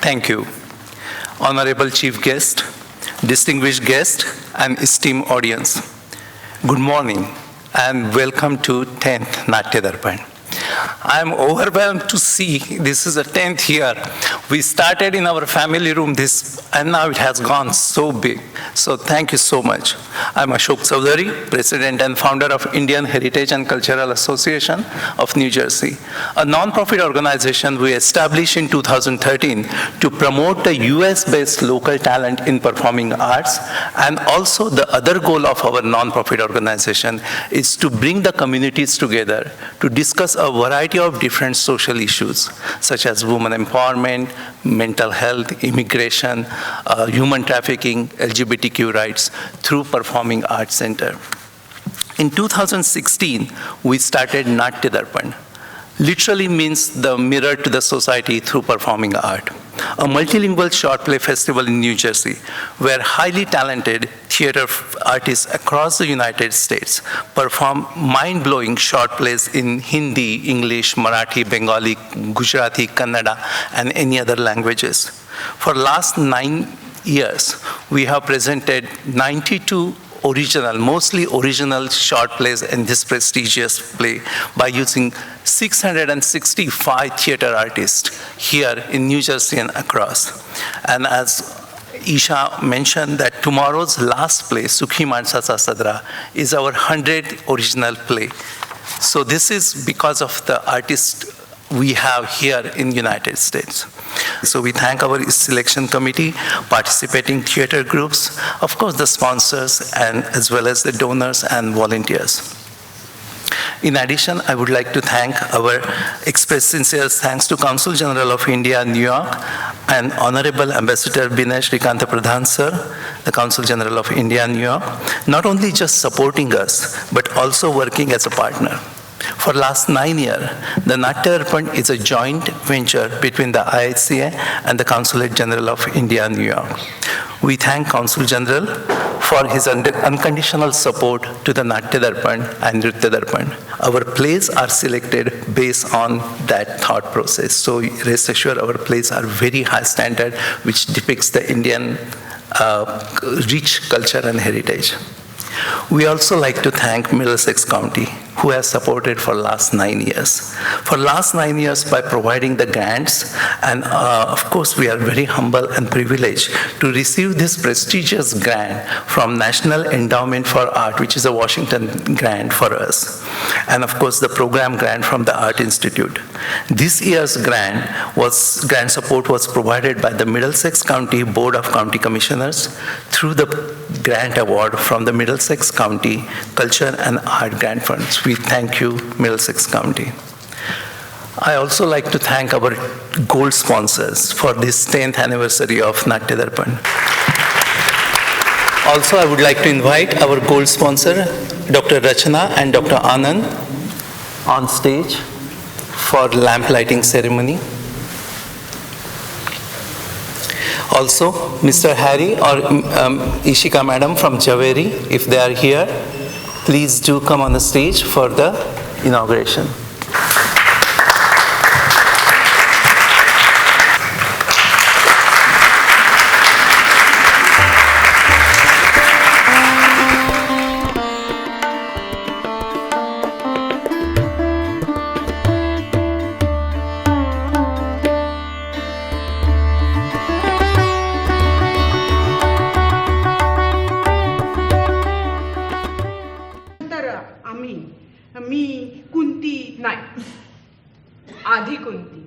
Thank you. Honorable Chief Guest, distinguished guest, and esteemed audience. Good morning and welcome to 10th Natya Darpan. I am overwhelmed to see this is the 10th year. We started in our family room and now it has gone so big. So thank you so much. I'm Ashok Chowdhury, President and founder of Indian Heritage and Cultural Association of New Jersey, a non-profit organization we established in 2013 to promote the US-based local talent in performing arts. And also the other goal of our non-profit organization is to bring the communities together to discuss a variety of different social issues, such as women empowerment, mental health, immigration, human trafficking, LGBTQ rights, through Performing Arts Center. In 2016, we started Natya Darpan. Literally means the mirror to the society through performing art, a multilingual short play festival in New Jersey, where highly talented theater artists across the United States perform mind-blowing short plays in Hindi, English, Marathi, Bengali, Gujarati, Kannada, and any other languages. For last 9 years, we have presented 92 mostly original short plays in this prestigious play by using 665 theater artists here in New Jersey and across. And as Isha mentioned, that tomorrow's last play, Sukhi Mansacha Sadra, is our 100th original play. So this is because of the artists we have here in the United States. So we thank our selection committee, participating theater groups, of course the sponsors, and as well as the donors and volunteers. In addition, I would like to express sincere thanks to Consul General of India, New York, and Honorable Ambassador Binay Shrikanta Pradhan Sir, the Consul General of India, New York, not only just supporting us, but also working as a partner. For last 9 years, the Natya Darpan is a joint venture between the IHCA and the Consulate General of India, New York. We thank Consul General for his unconditional support to the Natya Darpan and Nritya Darpan. Our plays are selected based on that thought process. So rest assured, our plays are very high standard, which depicts the Indian rich culture and heritage. We also like to thank Middlesex County, who has supported for last 9 years. For last 9 years by providing the grants, and of course we are very humble and privileged to receive this prestigious grant from National Endowment for Art, which is a Washington grant for us. And of course the program grant from the Art Institute. This year's grant support was provided by the Middlesex County Board of County Commissioners through the grant award from the Middlesex County Culture and Art Grant Funds. We thank you, Middlesex County. I also like to thank our gold sponsors for this 10th anniversary of Natya Darpan. Also, I would like to invite our gold sponsor, Dr. Rachana and Dr. Anand, on stage for lamp lighting ceremony. Also, Mr. Harry or Ishika Madam from Javeri, if they are here, please do come on the stage for the inauguration. आधी कुंती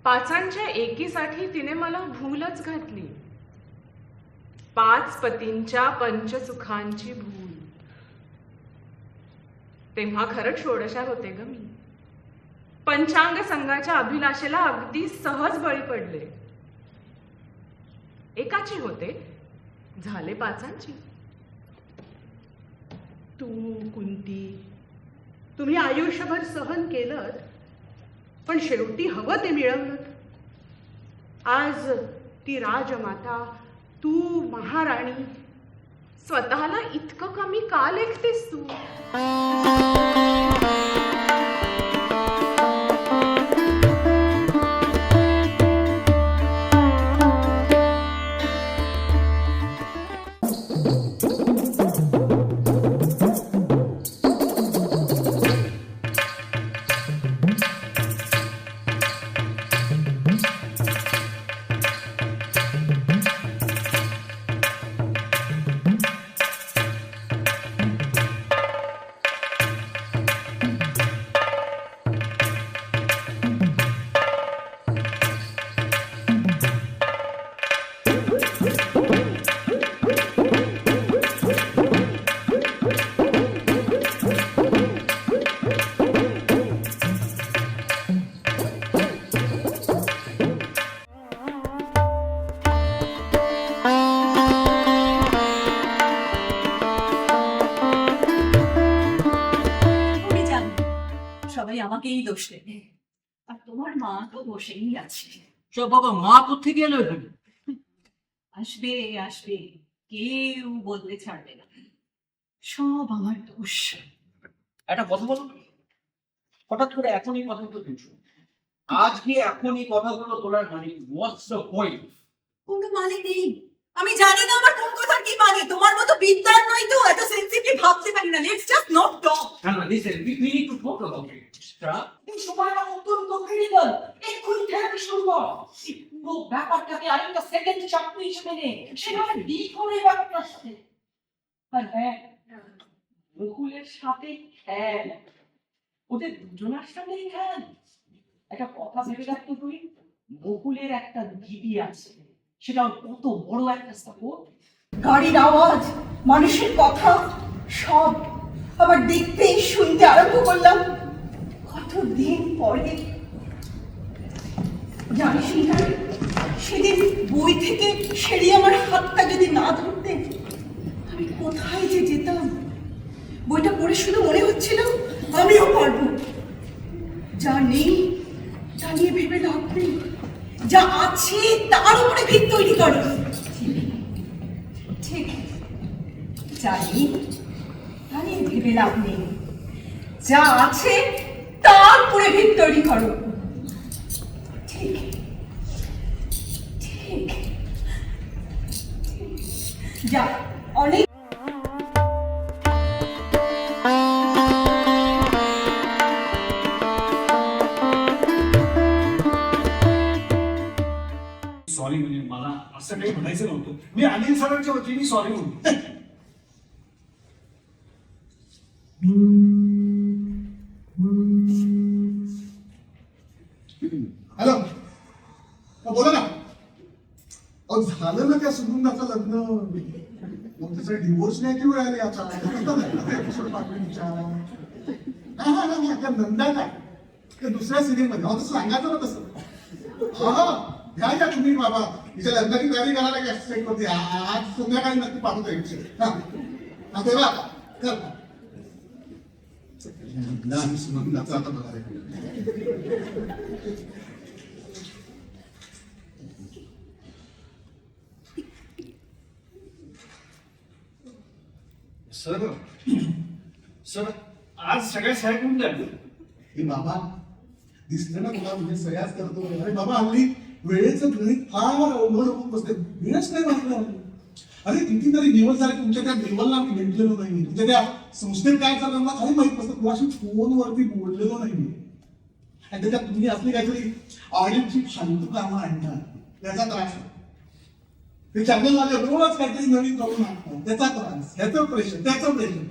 पाचांच्या एकीसाठी तिने मला भूलच घातली. 5 पतींच्या पंचसुखांची भूल. तेव्हा खरंच षोडशार होते ग मी. पंचांग संघाच्या अभिलाषेला अगदी सहज बळी पडले. एकाची होते, झाले 5. तू कुंती, तुम्ही आयुष्यभर सहन केलं, पण शेवटी हवं ते मिळवलं. आज ती राजमाता, तू महाराणी, स्वतःला इतकं कमी का लेखतेस तू? সবাই আমাকেই দোষ দেবে, আর তোমার মা তো বসেই আছে। সব বাবা মা কোথেকে এলো এখানে? আসবে আসবে, কেউ বলতে ছাড়বে না, সব আমার দোষ। একটা কথা বলো, হঠাৎ করে এখনই কথাগুলো তুলছো? আজকে এখনই কথাগুলো তোলার মানে হোয়াটস দ্য পয়েন্ট? কোনো মানে নেই, আমি জানি না আমার কোন কথার কি মানে। তোমার মতো বিদ্যার নই তো, এত সেন্সিটিভ ভাবতে পারি না। Let's just not talk. না listen, we need to talk about it. এই সময়টা অত্যন্ত ক্রিটিক্যাল। এক্ষুনি থেরাপি শুরু কর। এই পুরো ব্যাপারটাকে আরেকটা সেকেন্ড চাকরি হিসেবে নে, সেভাবে ডিল করে ব্যাপারটার সাথে। আর হ্যাঁ, মুকুলের সাথে খেল, ওদের দুজনের সামনেই খেল। একটা কথা ভেবে রাখতো তুই, মুকুলের একটা দিদি আছে, সেটা কত বড় একটা সাপোর্ট। গাড়ির আওয়াজ, মানুষের কথা, সব আবার দেখতেই শুনতে আরম্ভ করলাম কতদিন পরে। জানিস না, সেদিন বই থেকে সেরিয়ে আমার হাতটা যদি না ধরতে, আমি কোথায় যে যেতাম। বইটা পড়ে শুধু মনে হচ্ছিল আমিও পারবো। যা নেই তা নিয়ে ভেবে লাভ নেই, যা আছে তার উপরে ভিত তৈরি করো। ঠিক জানি, তা নিয়ে ভেবে লাভ নেই, যা আছে তার উপরে ভিত তৈরি করো। ঠিক ঠিক যা অনেক। सॉरी म्हणजे मला असं काही म्हणायचं नव्हतं. मी अनिल सरांच्या वतीने सॉरी म्हणतो. हॅलो, बोला ना. अहो झालं ना त्या सुगंधाचं लग्न, मग त्याचा डिवोर्स नाही किंवा आले आता एपिसोड पाठवणीच्या. हा त्या नंदा काय त्या दुसऱ्या सिरियल मध्ये तसं सांगायचं ना तसं. हा घ्या घ्या तुम्ही बाबा, तिच्या लग्नाची तयारी करायला की सेट वरती आज संध्याकाळी नक्की पाठवतो एपिसोड. हा तेव्हा कर सुगंधाचं आता बघायला. सर सर आज सगळ्या सह्या करून द्या. हे बाबा दिसलं ना तुला, म्हणजे सगळ्याच करतो. अरे बाबा हल्ली वेळेचं गणित फार अवघड होऊन बसते. वेळच नाही वाटलं. अरे कितीतरी दिवस झाले तुमच्या त्या देवाला आम्ही भेटलेलो नाही. तुमच्या त्या संस्थेत काय चाललं मला काही माहित नसतं. तुझ्याशी फोनवरती बोललेलो नाही. आणि त्याच्यात तुम्ही असली काहीतरी ऑडिओची फालतू कामं आणणार, त्याचा त्रास. ते चॅनलवाले रोजच काहीतरी नवीन करून आणतात, त्याचा त्रास, ह्याचं प्रेशर, त्याचं प्रेशर.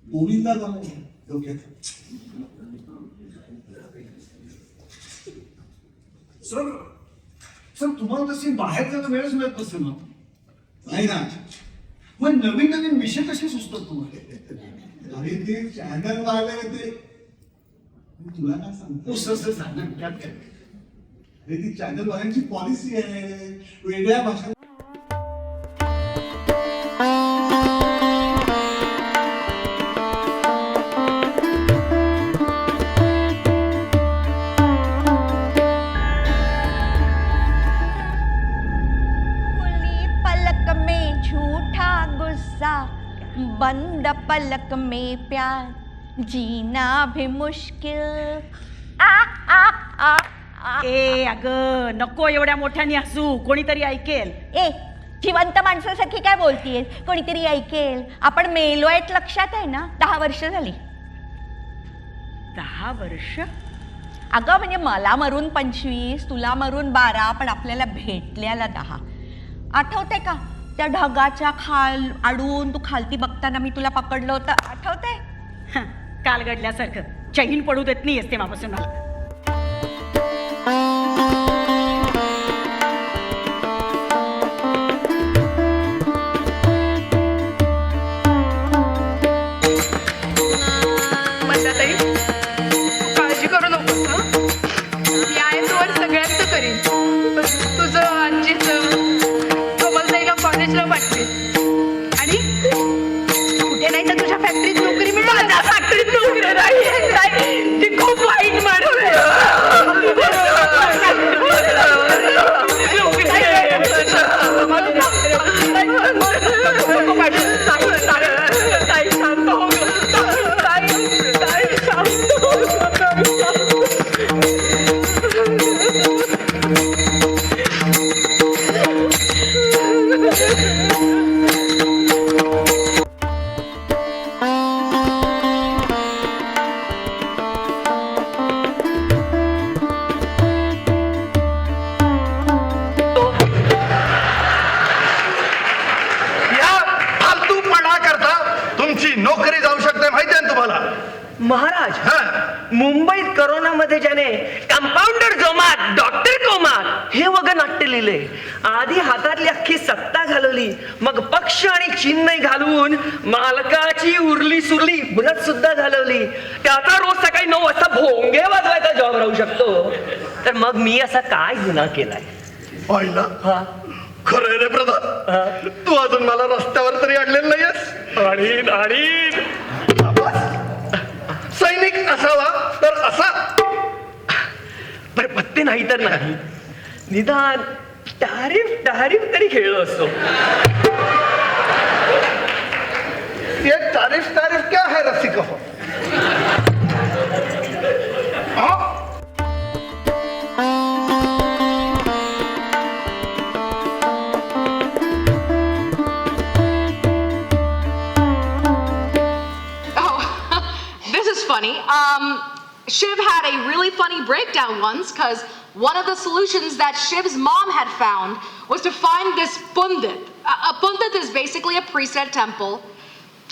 गोविंदा झालं डोक्यात. सर सर तुम्हाला तशी बाहेर जायला वेळच मिळत नसेल ना. नाही ना. मग नवीन नवीन विषय कसे सुचतात तुम्हाला? अरे ते चॅनल वाले ते तुला काय सांगतो. सर सर सांगा त्यात काय. अरे ती चॅनल वाल्यांची पॉलिसी आहे, वेगळ्या भाषा. खुली पलक में झूठा गुस्सा, बंद पलक में प्यार, जीना भी मुश्किल. आ आ आ आ. ए अगं नको एवढ्या मोठ्याने हसू, कोणीतरी ऐकेल. ए जिवंत माणसासारखी काय बोलतीये? कोणीतरी ऐकेल. आपण मेलोयत लक्षात आहे ना? 10 वर्ष झाली. 10 वर्ष? अगं म्हणजे मला मरून 25, तुला मरून 12, पण आपल्याला भेटल्याला 10. आठवते का त्या ढगाच्या खाल आडून तू खालती बघताना मी तुला पकडलं होतं, आठवते? काल घडल्यासारखं चैन पडू देत नाही असते मापासून मला. मंदाताई, काळजी करू नकोस हं. मी आहे तोवर सगळ्यांचं करीन. तुझं आजीचं कोमलताईला कॉलेजला वाटते आणि कुठे नाही तर तुझ्या फॅक्टरीत नोकरी मिळेल. फॅक्टरीत नोकरी नाही, ती नोकरी जाऊ शकते माहिती आहे ना तुम्हाला? महाराज, हा. मुंबईत करोनामध्ये ज्याने कंपाऊंडर जोमात डॉक्टर कोमात हे वगैरे नाट्य लिहिले, आधी हातातली अख्खी सत्ता घालवली, मग पक्ष आणि चिन्ह घालवून मालकाची उरली सुरली बुलत सुद्धा घालवली, त्याचा रोज सकाळी 9 वाजता भोंगे वाजवायचा जॉब राहू शकतो, तर मग मी असा काय गुन्हा केलाय? पाहिला हा, खरंय रे प्रधान, तू अजून मला रस्त्यावर तरी आणलेलं नाहीयेस. आणि सैनिक असावा तर असा. बरं, पत्ते नाही तर नाही, निदान तारीफ तरी खेळलो असतो. ये तारीफ क्या है रसिको? This is funny. Shiv had a really funny breakdown once because one of the solutions that Shiv's mom had found was to find this pundit. A pundit is basically a priest at a temple.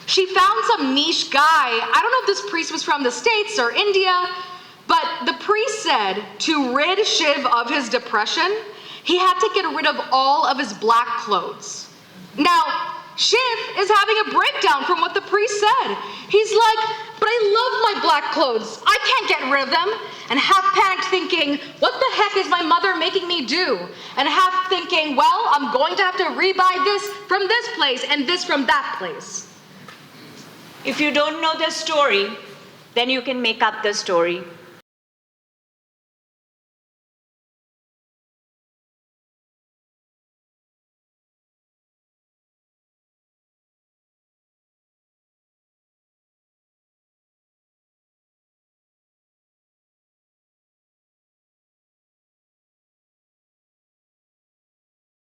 She found some niche guy. I don't know if this priest was from the States or India, but the priest said to rid Shiv of his depression, he had to get rid of all of his black clothes. Now, Shiv is having a breakdown from what the priest said. He's like, but I love my black clothes. I can't get rid of them. And half panicked thinking, what the heck is my mother making me do? And half thinking, well, I'm going to have to rebuy this from this place and this from that place. If you don't know the story, then you can make up the story.